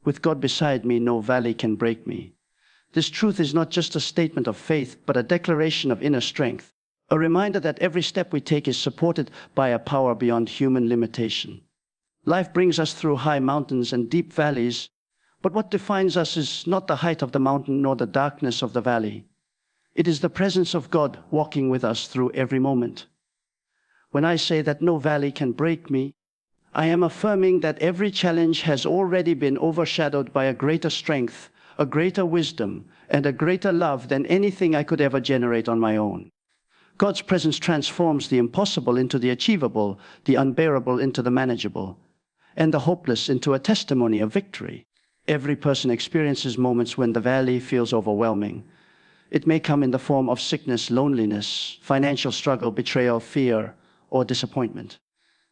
With God beside me, no valley can break me. This truth is not just a statement of faith, but a declaration of inner strength, a reminder that every step we take is supported by a power beyond human limitation. Life brings us through high mountains and deep valleys, but what defines us is not the height of the mountain nor the darkness of the valley. It is the presence of God walking with us through every moment. When I say that no valley can break me, I am affirming that every challenge has already been overshadowed by a greater strength, a greater wisdom, and a greater love than anything I could ever generate on my own. God's presence transforms the impossible into the achievable, the unbearable into the manageable, and the hopeless into a testimony of victory. Every person experiences moments when the valley feels overwhelming. It may come in the form of sickness, loneliness, financial struggle, betrayal, fear, or disappointment.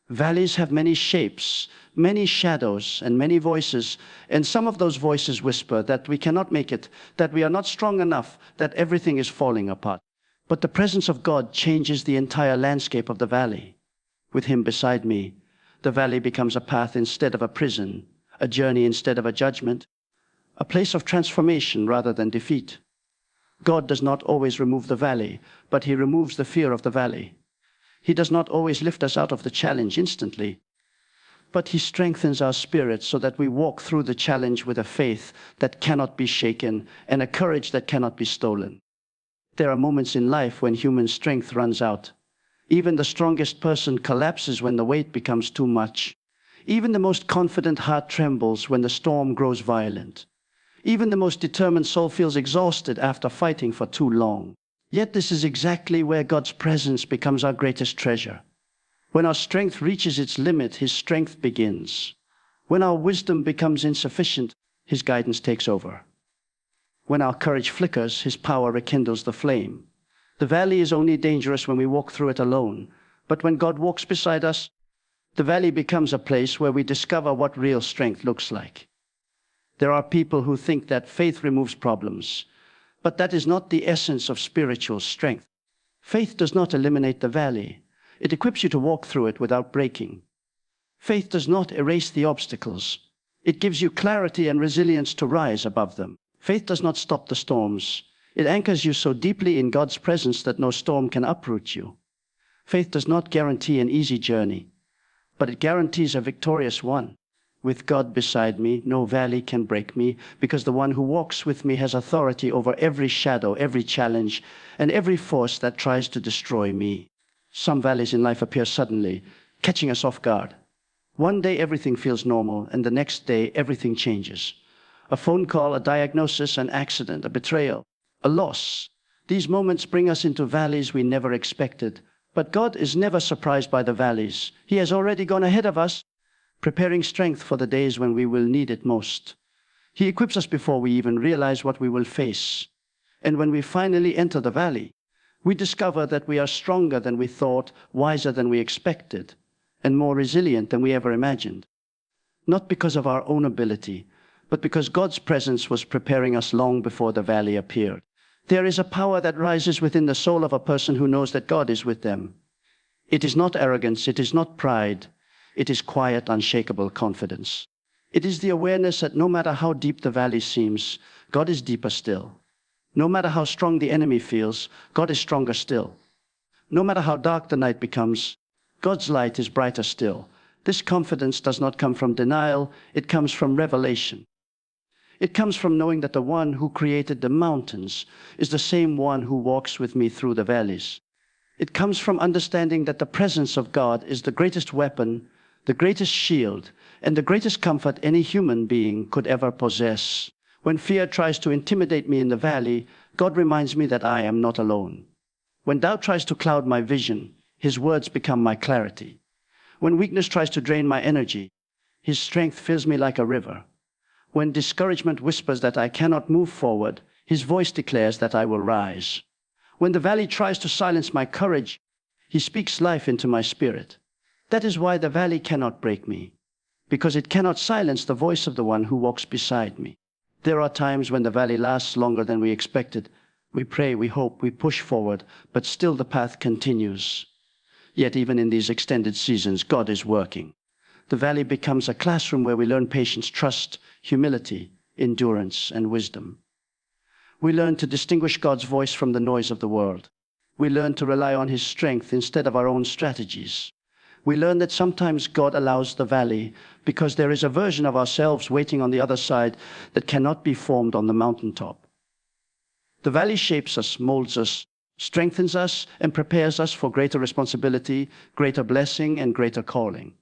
Valleys have many shapes, many shadows, and many voices, and some of those voices whisper that we cannot make it, that we are not strong enough, that everything is falling apart. But the presence of God changes the entire landscape of the valley. With Him beside me, the valley becomes a path instead of a prison, a journey instead of a judgment, a place of transformation rather than defeat. God does not always remove the valley, but He removes the fear of the valley. He does not always lift us out of the challenge instantly, but He strengthens our spirit so that we walk through the challenge with a faith that cannot be shaken and a courage that cannot be stolen. There are moments in life when human strength runs out. Even the strongest person collapses when the weight becomes too much. Even the most confident heart trembles when the storm grows violent. Even the most determined soul feels exhausted after fighting for too long. Yet this is exactly where God's presence becomes our greatest treasure. When our strength reaches its limit, His strength begins. When our wisdom becomes insufficient, His guidance takes over. When our courage flickers, His power rekindles the flame. The valley is only dangerous when we walk through it alone, but when God walks beside us, the valley becomes a place where we discover what real strength looks like. There are people who think that faith removes problems, but that is not the essence of spiritual strength. Faith does not eliminate the valley. It equips you to walk through it without breaking. Faith does not erase the obstacles. It gives you clarity and resilience to rise above them. Faith does not stop the storms. It anchors you so deeply in God's presence that no storm can uproot you. Faith does not guarantee an easy journey, but it guarantees a victorious one. With God beside me, no valley can break me, because the one who walks with me has authority over every shadow, every challenge, and every force that tries to destroy me. Some valleys in life appear suddenly, catching us off guard. One day everything feels normal, and the next day everything changes. A phone call, a diagnosis, an accident, a betrayal, a loss. These moments bring us into valleys we never expected. But God is never surprised by the valleys. He has already gone ahead of us, preparing strength for the days when we will need it most. He equips us before we even realize what we will face. And when we finally enter the valley, we discover that we are stronger than we thought, wiser than we expected, and more resilient than we ever imagined. Not because of our own ability, but because God's presence was preparing us long before the valley appeared. There is a power that rises within the soul of a person who knows that God is with them. It is not arrogance, it is not pride. It is quiet, unshakable confidence. It is the awareness that no matter how deep the valley seems, God is deeper still. No matter how strong the enemy feels, God is stronger still. No matter how dark the night becomes, God's light is brighter still. This confidence does not come from denial, it comes from revelation. It comes from knowing that the one who created the mountains is the same one who walks with me through the valleys. It comes from understanding that the presence of God is the greatest weapon, the greatest shield, and the greatest comfort any human being could ever possess. When fear tries to intimidate me in the valley, God reminds me that I am not alone. When doubt tries to cloud my vision, His words become my clarity. When weakness tries to drain my energy, His strength fills me like a river. When discouragement whispers that I cannot move forward, His voice declares that I will rise. When the valley tries to silence my courage, He speaks life into my spirit. That is why the valley cannot break me, because it cannot silence the voice of the one who walks beside me. There are times when the valley lasts longer than we expected. We pray, we hope, we push forward, but still the path continues. Yet even in these extended seasons, God is working. The valley becomes a classroom where we learn patience, trust, humility, endurance, and wisdom. We learn to distinguish God's voice from the noise of the world. We learn to rely on His strength instead of our own strategies. We learn that sometimes God allows the valley because there is a version of ourselves waiting on the other side that cannot be formed on the mountaintop. The valley shapes us, molds us, strengthens us, and prepares us for greater responsibility, greater blessing, and greater calling.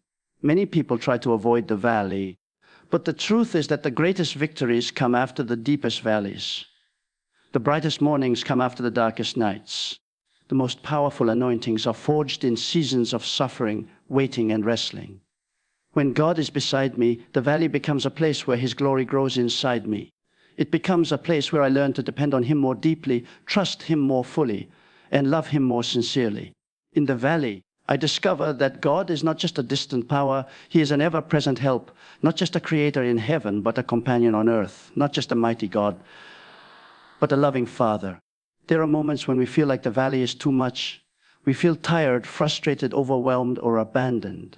Many people try to avoid the valley, but the truth is that the greatest victories come after the deepest valleys. The brightest mornings come after the darkest nights. The most powerful anointings are forged in seasons of suffering, waiting, and wrestling. When God is beside me, the valley becomes a place where His glory grows inside me. It becomes a place where I learn to depend on Him more deeply, trust Him more fully, and love Him more sincerely. In the valley, I discover that God is not just a distant power, He is an ever-present help, not just a creator in heaven, but a companion on earth, not just a mighty God, but a loving Father. There are moments when we feel like the valley is too much. We feel tired, frustrated, overwhelmed, or abandoned.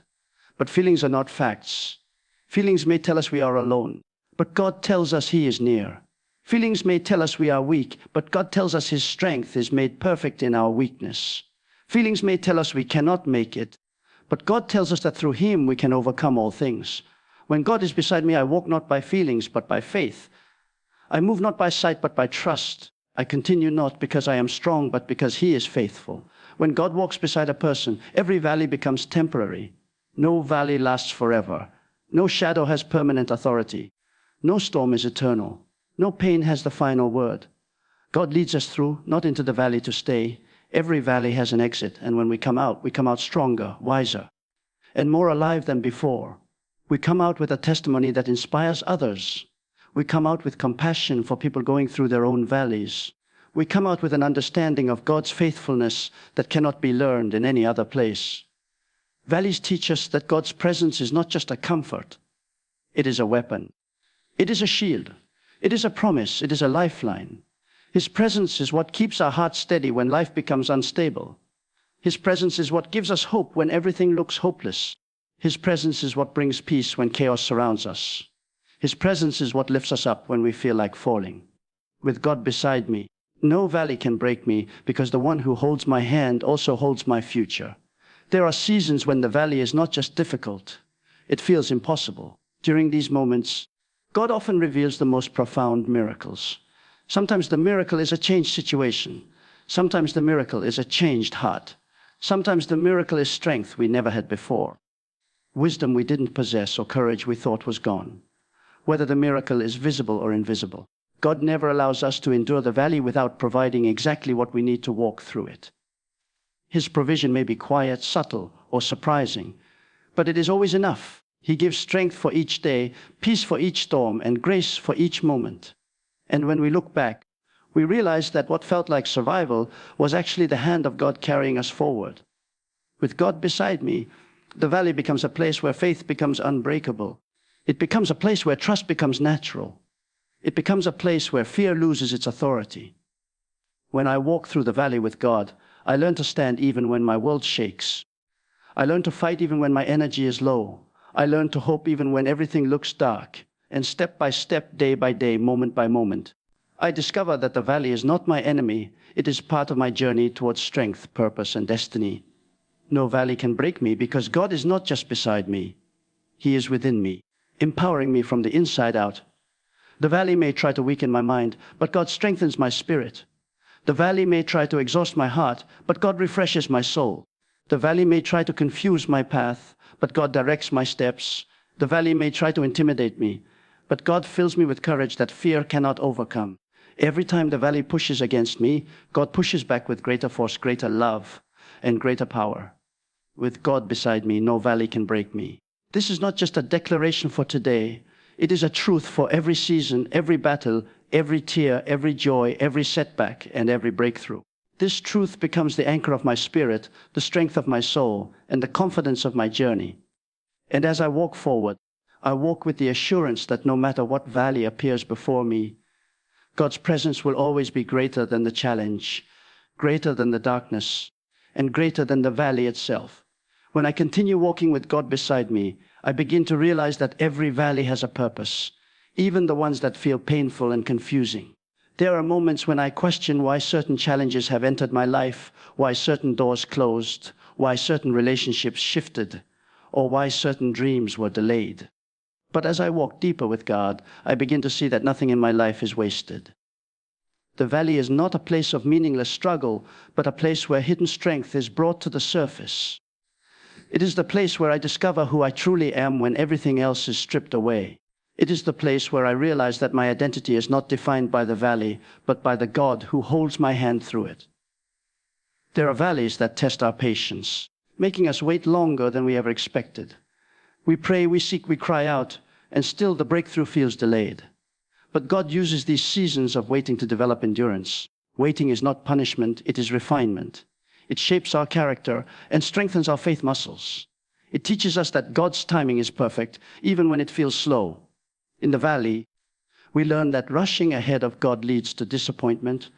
But feelings are not facts. Feelings may tell us we are alone, but God tells us He is near. Feelings may tell us we are weak, but God tells us His strength is made perfect in our weakness. Feelings may tell us we cannot make it, but God tells us that through Him we can overcome all things. When God is beside me, I walk not by feelings, but by faith. I move not by sight, but by trust. I continue not because I am strong, but because He is faithful. When God walks beside a person, every valley becomes temporary. No valley lasts forever. No shadow has permanent authority. No storm is eternal. No pain has the final word. God leads us through, not into the valley to stay. Every valley has an exit, and when we come out stronger, wiser, and more alive than before. We come out with a testimony that inspires others. We come out with compassion for people going through their own valleys. We come out with an understanding of God's faithfulness that cannot be learned in any other place. Valleys teach us that God's presence is not just a comfort. It is a weapon. It is a shield. It is a promise. It is a lifeline. His presence is what keeps our hearts steady when life becomes unstable. His presence is what gives us hope when everything looks hopeless. His presence is what brings peace when chaos surrounds us. His presence is what lifts us up when we feel like falling. With God beside me, no valley can break me because the one who holds my hand also holds my future. There are seasons when the valley is not just difficult, it feels impossible. During these moments, God often reveals the most profound miracles. Sometimes the miracle is a changed situation. Sometimes the miracle is a changed heart. Sometimes the miracle is strength we never had before, wisdom we didn't possess, or courage we thought was gone. Whether the miracle is visible or invisible, God never allows us to endure the valley without providing exactly what we need to walk through it. His provision may be quiet, subtle, or surprising, but it is always enough. He gives strength for each day, peace for each storm, and grace for each moment. And when we look back, we realize that what felt like survival was actually the hand of God carrying us forward. With God beside me, the valley becomes a place where faith becomes unbreakable. It becomes a place where trust becomes natural. It becomes a place where fear loses its authority. When I walk through the valley with God, I learn to stand even when my world shakes. I learn to fight even when my energy is low. I learn to hope even when everything looks dark. And step by step, day by day, moment by moment, I discover that the valley is not my enemy. It is part of my journey towards strength, purpose, and destiny. No valley can break me because God is not just beside me. He is within me, empowering me from the inside out. The valley may try to weaken my mind, but God strengthens my spirit. The valley may try to exhaust my heart, but God refreshes my soul. The valley may try to confuse my path, but God directs my steps. The valley may try to intimidate me, but God fills me with courage that fear cannot overcome. Every time the valley pushes against me, God pushes back with greater force, greater love, and greater power. With God beside me, no valley can break me. This is not just a declaration for today. It is a truth for every season, every battle, every tear, every joy, every setback, and every breakthrough. This truth becomes the anchor of my spirit, the strength of my soul, and the confidence of my journey. And as I walk forward, I walk with the assurance that no matter what valley appears before me, God's presence will always be greater than the challenge, greater than the darkness, and greater than the valley itself. When I continue walking with God beside me, I begin to realize that every valley has a purpose, even the ones that feel painful and confusing. There are moments when I question why certain challenges have entered my life, why certain doors closed, why certain relationships shifted, or why certain dreams were delayed. But as I walk deeper with God, I begin to see that nothing in my life is wasted. The valley is not a place of meaningless struggle, but a place where hidden strength is brought to the surface. It is the place where I discover who I truly am when everything else is stripped away. It is the place where I realize that my identity is not defined by the valley, but by the God who holds my hand through it. There are valleys that test our patience, making us wait longer than we ever expected. We pray, we seek, we cry out, and still the breakthrough feels delayed. But God uses these seasons of waiting to develop endurance. Waiting is not punishment, it is refinement. It shapes our character and strengthens our faith muscles. It teaches us that God's timing is perfect, even when it feels slow. In the valley, we learn that rushing ahead of God leads to disappointment,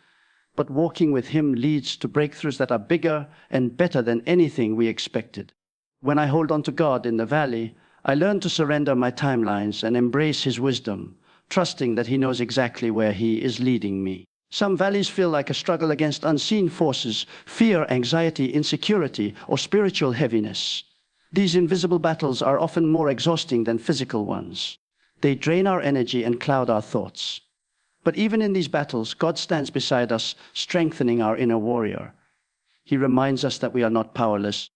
but walking with Him leads to breakthroughs that are bigger and better than anything we expected. When I hold on to God in the valley, I learn to surrender my timelines and embrace His wisdom, trusting that He knows exactly where He is leading me. Some valleys feel like a struggle against unseen forces, fear, anxiety, insecurity, or spiritual heaviness. These invisible battles are often more exhausting than physical ones. They drain our energy and cloud our thoughts. But even in these battles, God stands beside us, strengthening our inner warrior. He reminds us that we are not powerless,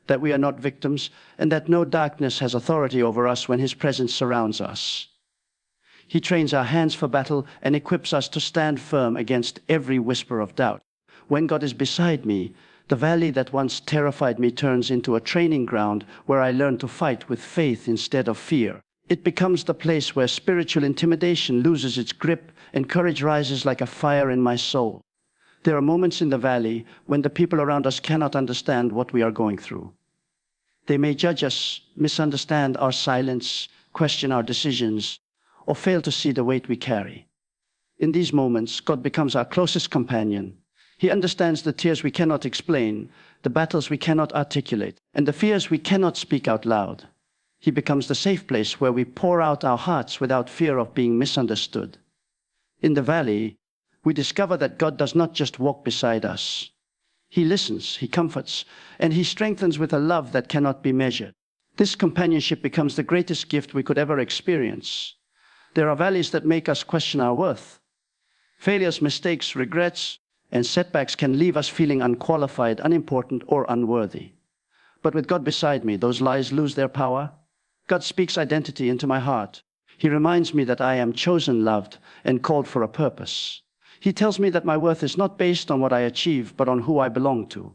that we are not victims, and that no darkness has authority over us when His presence surrounds us. He trains our hands for battle and equips us to stand firm against every whisper of doubt. When God is beside me, the valley that once terrified me turns into a training ground where I learn to fight with faith instead of fear. It becomes the place where spiritual intimidation loses its grip and courage rises like a fire in my soul. There are moments in the valley when the people around us cannot understand what we are going through. They may judge us, misunderstand our silence, question our decisions, or fail to see the weight we carry. In these moments, God becomes our closest companion. He understands the tears we cannot explain, the battles we cannot articulate, and the fears we cannot speak out loud. He becomes the safe place where we pour out our hearts without fear of being misunderstood. In the valley, we discover that God does not just walk beside us. He listens, He comforts, and He strengthens with a love that cannot be measured. This companionship becomes the greatest gift we could ever experience. There are valleys that make us question our worth. Failures, mistakes, regrets, and setbacks can leave us feeling unqualified, unimportant, or unworthy. But with God beside me, those lies lose their power. God speaks identity into my heart. He reminds me that I am chosen, loved, and called for a purpose. He tells me that my worth is not based on what I achieve, but on who I belong to.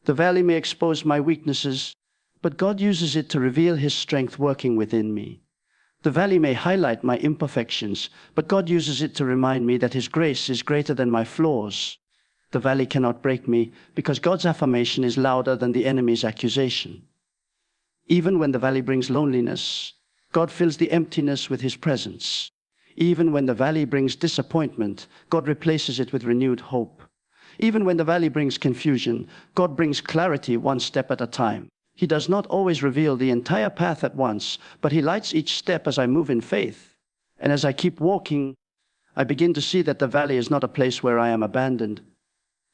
The valley may expose my weaknesses, but God uses it to reveal His strength working within me. The valley may highlight my imperfections, but God uses it to remind me that His grace is greater than my flaws. The valley cannot break me because God's affirmation is louder than the enemy's accusation. Even when the valley brings loneliness, God fills the emptiness with His presence. Even when the valley brings disappointment, God replaces it with renewed hope. Even when the valley brings confusion, God brings clarity one step at a time. He does not always reveal the entire path at once, but He lights each step as I move in faith. And as I keep walking, I begin to see that the valley is not a place where I am abandoned.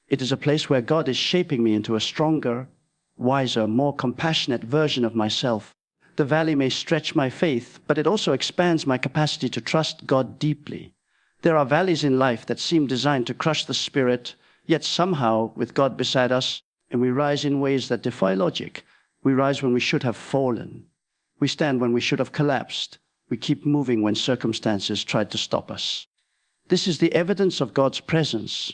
It is a place where God is shaping me into a stronger, wiser, more compassionate version of myself. The valley may stretch my faith, but it also expands my capacity to trust God deeply. There are valleys in life that seem designed to crush the spirit, yet somehow, with God beside us, and we rise in ways that defy logic. We rise when we should have fallen. We stand when we should have collapsed. We keep moving when circumstances tried to stop us. This is the evidence of God's presence.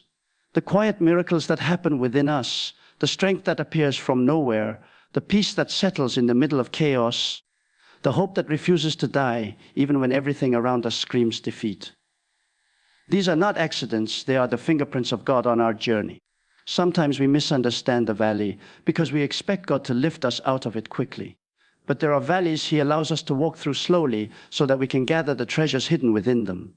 The quiet miracles that happen within us, the strength that appears from nowhere, the peace that settles in the middle of chaos, the hope that refuses to die even when everything around us screams defeat. These are not accidents, they are the fingerprints of God on our journey. Sometimes we misunderstand the valley because we expect God to lift us out of it quickly. But there are valleys He allows us to walk through slowly so that we can gather the treasures hidden within them.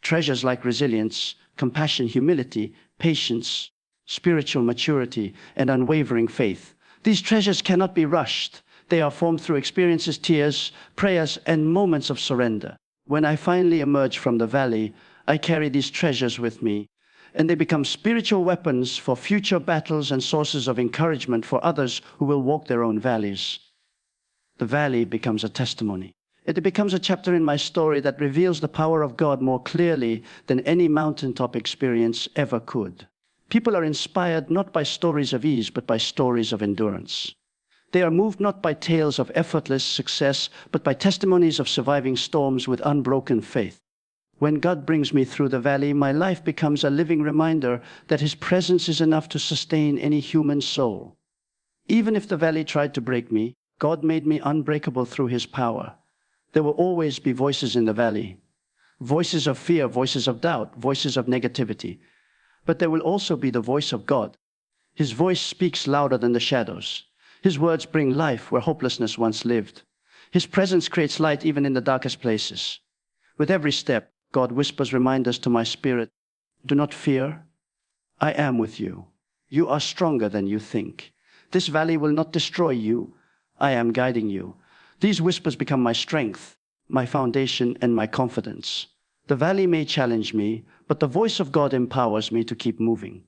Treasures like resilience, compassion, humility, patience, spiritual maturity, and unwavering faith. These treasures cannot be rushed. They are formed through experiences, tears, prayers, and moments of surrender. When I finally emerge from the valley, I carry these treasures with me, and they become spiritual weapons for future battles and sources of encouragement for others who will walk their own valleys. The valley becomes a testimony. It becomes a chapter in my story that reveals the power of God more clearly than any mountaintop experience ever could. People are inspired not by stories of ease, but by stories of endurance. They are moved not by tales of effortless success, but by testimonies of surviving storms with unbroken faith. When God brings me through the valley, my life becomes a living reminder that His presence is enough to sustain any human soul. Even if the valley tried to break me, God made me unbreakable through His power. There will always be voices in the valley. Voices of fear, voices of doubt, voices of negativity. But there will also be the voice of God. His voice speaks louder than the shadows. His words bring life where hopelessness once lived. His presence creates light even in the darkest places. With every step, God whispers reminders to my spirit. Do not fear. I am with you. You are stronger than you think. This valley will not destroy you. I am guiding you. These whispers become my strength, my foundation, and my confidence. The valley may challenge me, but the voice of God empowers me to keep moving.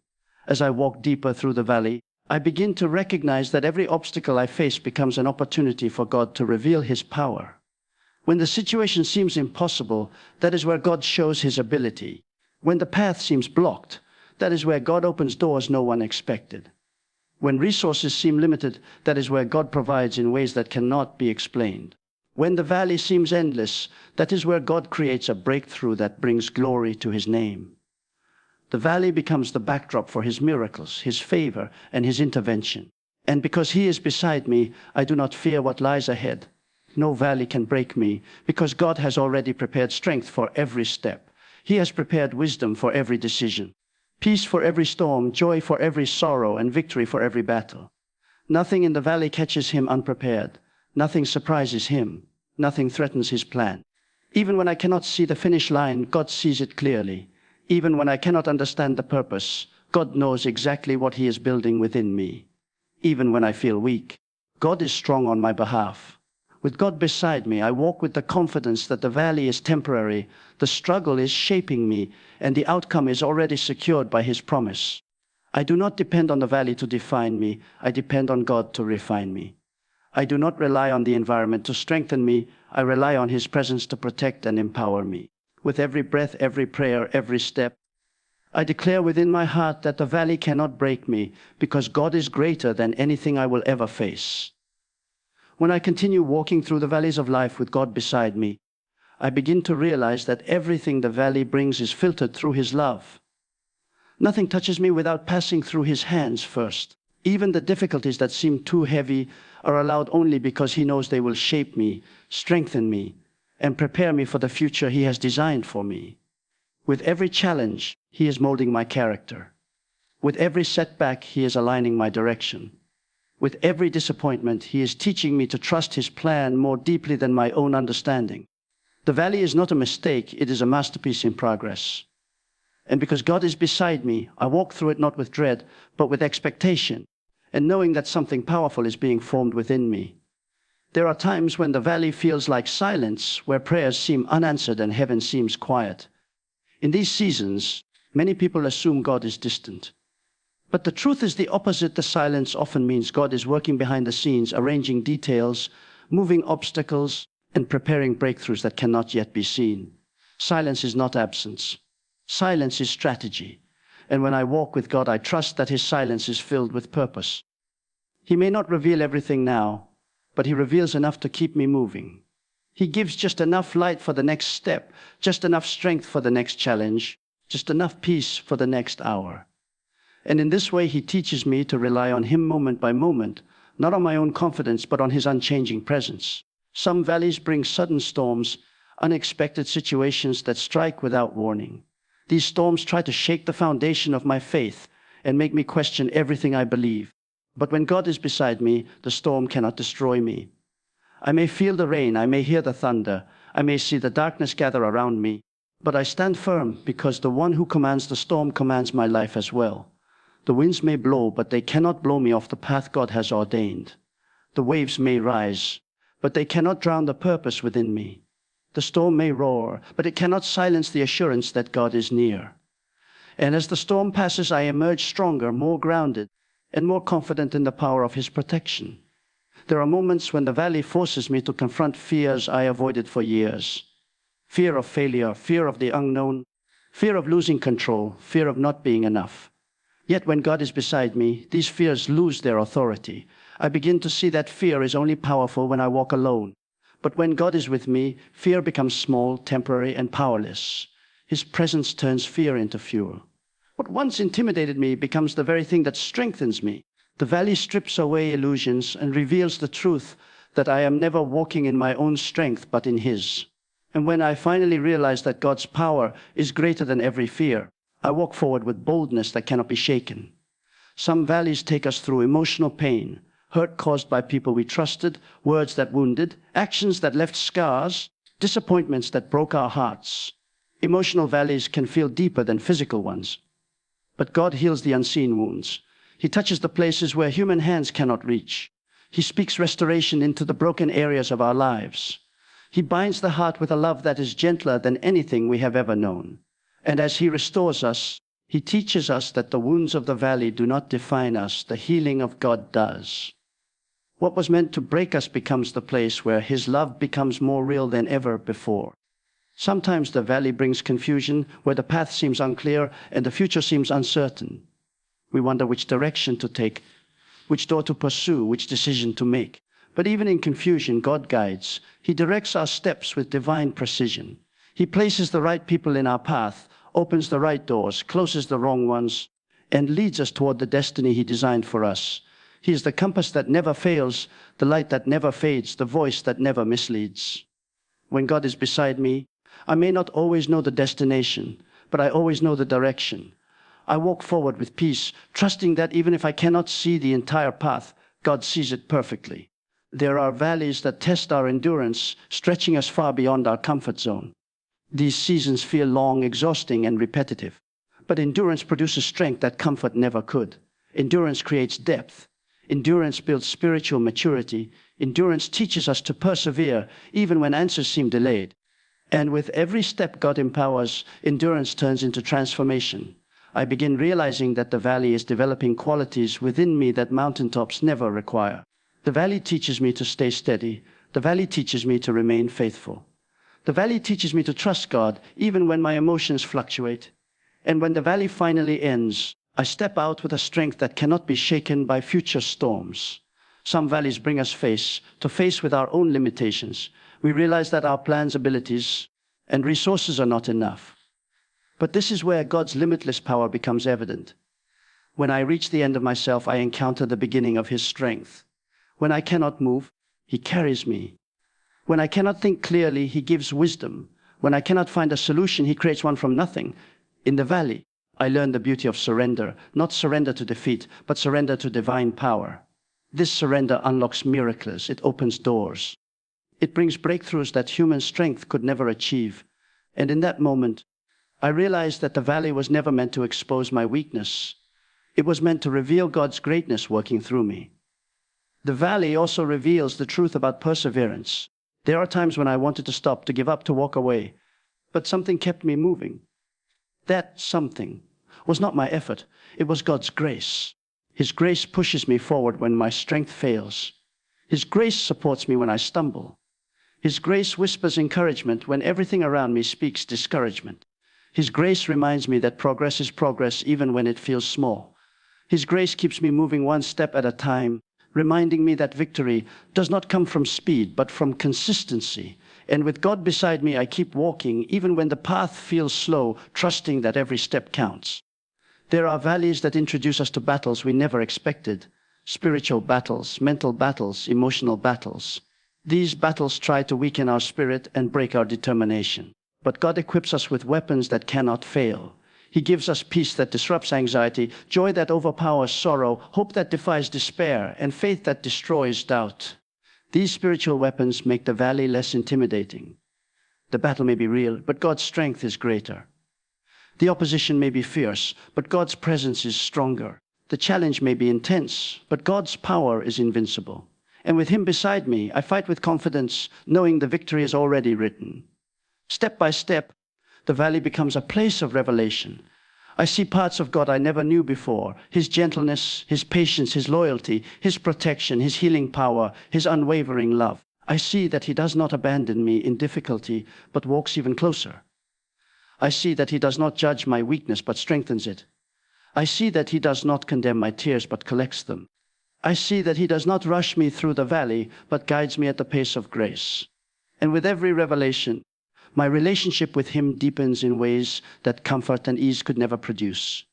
As I walk deeper through the valley, I begin to recognize that every obstacle I face becomes an opportunity for God to reveal His power. When the situation seems impossible, that is where God shows His ability. When the path seems blocked, that is where God opens doors no one expected. When resources seem limited, that is where God provides in ways that cannot be explained. When the valley seems endless, that is where God creates a breakthrough that brings glory to His name. The valley becomes the backdrop for His miracles, His favor, and His intervention. And because He is beside me, I do not fear what lies ahead. No valley can break me, because God has already prepared strength for every step. He has prepared wisdom for every decision, peace for every storm, joy for every sorrow, and victory for every battle. Nothing in the valley catches Him unprepared. Nothing surprises Him. Nothing threatens His plan. Even when I cannot see the finish line, God sees it clearly. Even when I cannot understand the purpose, God knows exactly what He is building within me. Even when I feel weak, God is strong on my behalf. With God beside me, I walk with the confidence that the valley is temporary, the struggle is shaping me, and the outcome is already secured by His promise. I do not depend on the valley to define me. I depend on God to refine me. I do not rely on the environment to strengthen me. I rely on His presence to protect and empower me. With every breath, every prayer, every step, I declare within my heart that the valley cannot break me, because God is greater than anything I will ever face. When I continue walking through the valleys of life with God beside me, I begin to realize that everything the valley brings is filtered through His love. Nothing touches me without passing through His hands first. Even the difficulties that seem too heavy are allowed only because He knows they will shape me, strengthen me, and prepare me for the future He has designed for me. With every challenge, He is molding my character. With every setback, He is aligning my direction. With every disappointment, He is teaching me to trust His plan more deeply than my own understanding. The valley is not a mistake, it is a masterpiece in progress. And because God is beside me, I walk through it not with dread, but with expectation, and knowing that something powerful is being formed within me. There are times when the valley feels like silence, where prayers seem unanswered and heaven seems quiet. In these seasons, many people assume God is distant. But the truth is the opposite. The silence often means God is working behind the scenes, arranging details, moving obstacles, and preparing breakthroughs that cannot yet be seen. Silence is not absence. Silence is strategy. And when I walk with God, I trust that His silence is filled with purpose. He may not reveal everything now, but He reveals enough to keep me moving. He gives just enough light for the next step, just enough strength for the next challenge, just enough peace for the next hour. And in this way, He teaches me to rely on Him moment by moment, not on my own confidence, but on His unchanging presence. Some valleys bring sudden storms, unexpected situations that strike without warning. These storms try to shake the foundation of my faith and make me question everything I believe. But when God is beside me, the storm cannot destroy me. I may feel the rain, I may hear the thunder, I may see the darkness gather around me, but I stand firm because the one who commands the storm commands my life as well. The winds may blow, but they cannot blow me off the path God has ordained. The waves may rise, but they cannot drown the purpose within me. The storm may roar, but it cannot silence the assurance that God is near. And as the storm passes, I emerge stronger, more grounded, and more confident in the power of His protection. There are moments when the valley forces me to confront fears I avoided for years. Fear of failure, fear of the unknown, fear of losing control, fear of not being enough. Yet when God is beside me, these fears lose their authority. I begin to see that fear is only powerful when I walk alone. But when God is with me, fear becomes small, temporary, and powerless. His presence turns fear into fuel. What once intimidated me becomes the very thing that strengthens me. The valley strips away illusions and reveals the truth that I am never walking in my own strength but in His. And when I finally realize that God's power is greater than every fear, I walk forward with boldness that cannot be shaken. Some valleys take us through emotional pain, hurt caused by people we trusted, words that wounded, actions that left scars, disappointments that broke our hearts. Emotional valleys can feel deeper than physical ones. But God heals the unseen wounds. He touches the places where human hands cannot reach. He speaks restoration into the broken areas of our lives. He binds the heart with a love that is gentler than anything we have ever known. And as He restores us, He teaches us that the wounds of the valley do not define us. The healing of God does. What was meant to break us becomes the place where His love becomes more real than ever before. Sometimes the valley brings confusion, where the path seems unclear and the future seems uncertain. We wonder which direction to take, which door to pursue, which decision to make. But even in confusion, God guides. He directs our steps with divine precision. He places the right people in our path, opens the right doors, closes the wrong ones, and leads us toward the destiny He designed for us. He is the compass that never fails, the light that never fades, the voice that never misleads. When God is beside me, I may not always know the destination, but I always know the direction. I walk forward with peace, trusting that even if I cannot see the entire path, God sees it perfectly. There are valleys that test our endurance, stretching us far beyond our comfort zone. These seasons feel long, exhausting, and repetitive. But endurance produces strength that comfort never could. Endurance creates depth. Endurance builds spiritual maturity. Endurance teaches us to persevere, even when answers seem delayed. And with every step God empowers, endurance turns into transformation. I begin realizing that the valley is developing qualities within me that mountaintops never require. The valley teaches me to stay steady. The valley teaches me to remain faithful. The valley teaches me to trust God even when my emotions fluctuate. And when the valley finally ends, I step out with a strength that cannot be shaken by future storms. Some valleys bring us face to face with our own limitations. We realize that our plans, abilities, and resources are not enough. But this is where God's limitless power becomes evident. When I reach the end of myself, I encounter the beginning of His strength. When I cannot move, He carries me. When I cannot think clearly, He gives wisdom. When I cannot find a solution, He creates one from nothing. In the valley, I learn the beauty of surrender, not surrender to defeat, but surrender to divine power. This surrender unlocks miracles. It opens doors. It brings breakthroughs that human strength could never achieve. And in that moment, I realized that the valley was never meant to expose my weakness. It was meant to reveal God's greatness working through me. The valley also reveals the truth about perseverance. There are times when I wanted to stop, to give up, to walk away, but something kept me moving. That something was not my effort. It was God's grace. His grace pushes me forward when my strength fails. His grace supports me when I stumble. His grace whispers encouragement when everything around me speaks discouragement. His grace reminds me that progress is progress even when it feels small. His grace keeps me moving one step at a time, reminding me that victory does not come from speed, but from consistency. And with God beside me, I keep walking, even when the path feels slow, trusting that every step counts. There are valleys that introduce us to battles we never expected. Spiritual battles, mental battles, emotional battles. These battles try to weaken our spirit and break our determination. But God equips us with weapons that cannot fail. He gives us peace that disrupts anxiety, joy that overpowers sorrow, hope that defies despair, and faith that destroys doubt. These spiritual weapons make the valley less intimidating. The battle may be real, but God's strength is greater. The opposition may be fierce, but God's presence is stronger. The challenge may be intense, but God's power is invincible. And with him beside me, I fight with confidence, knowing the victory is already written. Step by step, the valley becomes a place of revelation. I see parts of God I never knew before, his gentleness, his patience, his loyalty, his protection, his healing power, his unwavering love. I see that he does not abandon me in difficulty, but walks even closer. I see that he does not judge my weakness, but strengthens it. I see that he does not condemn my tears, but collects them. I see that he does not rush me through the valley, but guides me at the pace of grace. And with every revelation, my relationship with him deepens in ways that comfort and ease could never produce.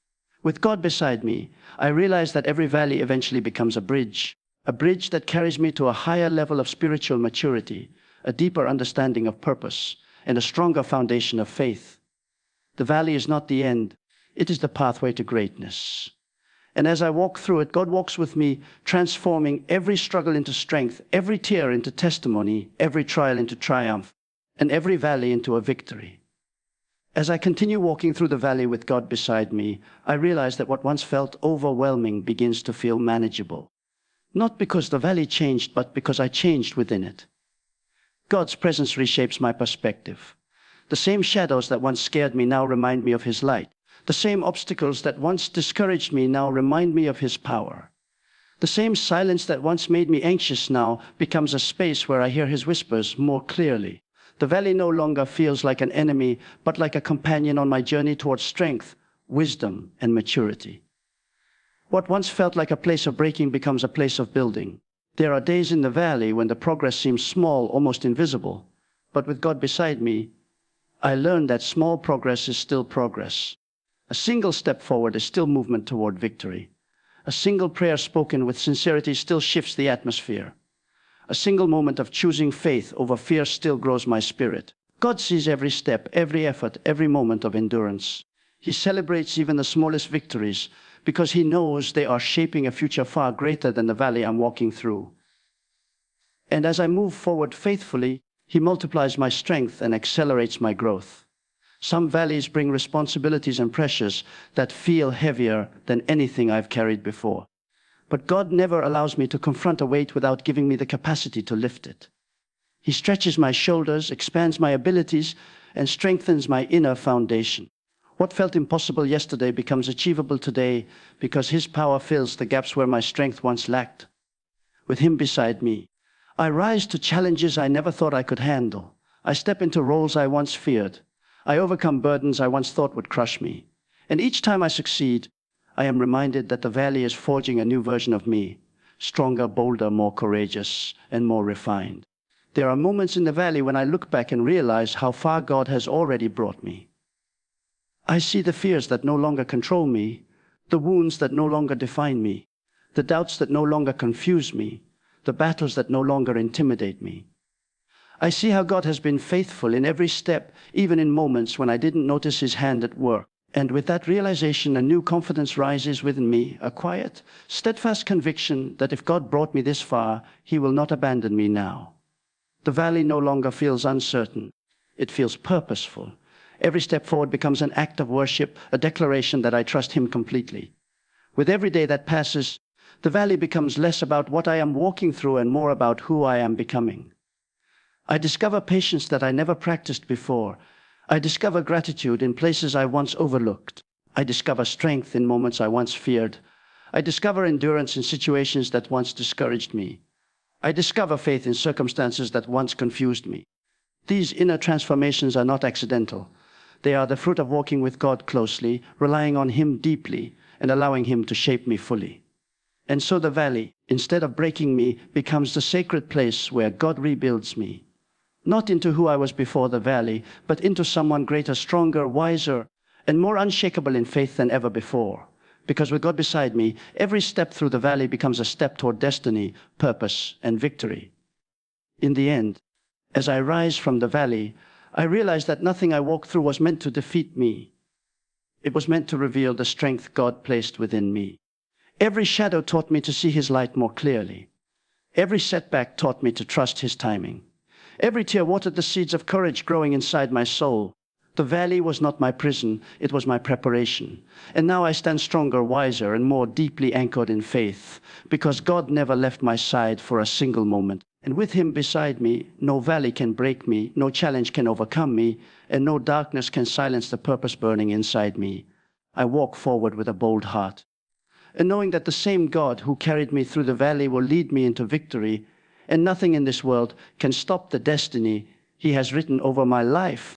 With God beside me, I realize that every valley eventually becomes a bridge that carries me to a higher level of spiritual maturity, a deeper understanding of purpose, and a stronger foundation of faith. The valley is not the end, it is the pathway to greatness. And as I walk through it, God walks with me, transforming every struggle into strength, every tear into testimony, every trial into triumph, and every valley into a victory. As I continue walking through the valley with God beside me, I realize that what once felt overwhelming begins to feel manageable. Not because the valley changed, but because I changed within it. God's presence reshapes my perspective. The same shadows that once scared me now remind me of his light. The same obstacles that once discouraged me now remind me of his power. The same silence that once made me anxious now becomes a space where I hear his whispers more clearly. The valley no longer feels like an enemy, but like a companion on my journey towards strength, wisdom, and maturity. What once felt like a place of breaking becomes a place of building. There are days in the valley when the progress seems small, almost invisible. But with God beside me, I learned that small progress is still progress. A single step forward is still movement toward victory. A single prayer spoken with sincerity still shifts the atmosphere. A single moment of choosing faith over fear still grows my spirit. God sees every step, every effort, every moment of endurance. He celebrates even the smallest victories because he knows they are shaping a future far greater than the valley I'm walking through. And as I move forward faithfully, he multiplies my strength and accelerates my growth. Some valleys bring responsibilities and pressures that feel heavier than anything I've carried before. But God never allows me to confront a weight without giving me the capacity to lift it. He stretches my shoulders, expands my abilities, and strengthens my inner foundation. What felt impossible yesterday becomes achievable today because his power fills the gaps where my strength once lacked. With him beside me, I rise to challenges I never thought I could handle. I step into roles I once feared. I overcome burdens I once thought would crush me. And each time I succeed, I am reminded that the valley is forging a new version of me, stronger, bolder, more courageous, and more refined. There are moments in the valley when I look back and realize how far God has already brought me. I see the fears that no longer control me, the wounds that no longer define me, the doubts that no longer confuse me, the battles that no longer intimidate me. I see how God has been faithful in every step, even in moments when I didn't notice his hand at work. And with that realization, a new confidence rises within me, a quiet, steadfast conviction that if God brought me this far, he will not abandon me now. The valley no longer feels uncertain. It feels purposeful. Every step forward becomes an act of worship, a declaration that I trust him completely. With every day that passes, the valley becomes less about what I am walking through and more about who I am becoming. I discover patience that I never practiced before. I discover gratitude in places I once overlooked. I discover strength in moments I once feared. I discover endurance in situations that once discouraged me. I discover faith in circumstances that once confused me. These inner transformations are not accidental. They are the fruit of walking with God closely, relying on him deeply, and allowing him to shape me fully. And so the valley, instead of breaking me, becomes the sacred place where God rebuilds me. Not into who I was before the valley, but into someone greater, stronger, wiser, and more unshakable in faith than ever before. Because with God beside me, every step through the valley becomes a step toward destiny, purpose, and victory. In the end, as I rise from the valley, I realize that nothing I walked through was meant to defeat me. It was meant to reveal the strength God placed within me. Every shadow taught me to see his light more clearly. Every setback taught me to trust his timing. Every tear watered the seeds of courage growing inside my soul. The valley was not my prison, it was my preparation. And now I stand stronger, wiser, and more deeply anchored in faith, because God never left my side for a single moment. And with him beside me, no valley can break me, no challenge can overcome me, and no darkness can silence the purpose burning inside me. I walk forward with a bold heart, and knowing that the same God who carried me through the valley will lead me into victory, and nothing in this world can stop the destiny he has written over my life.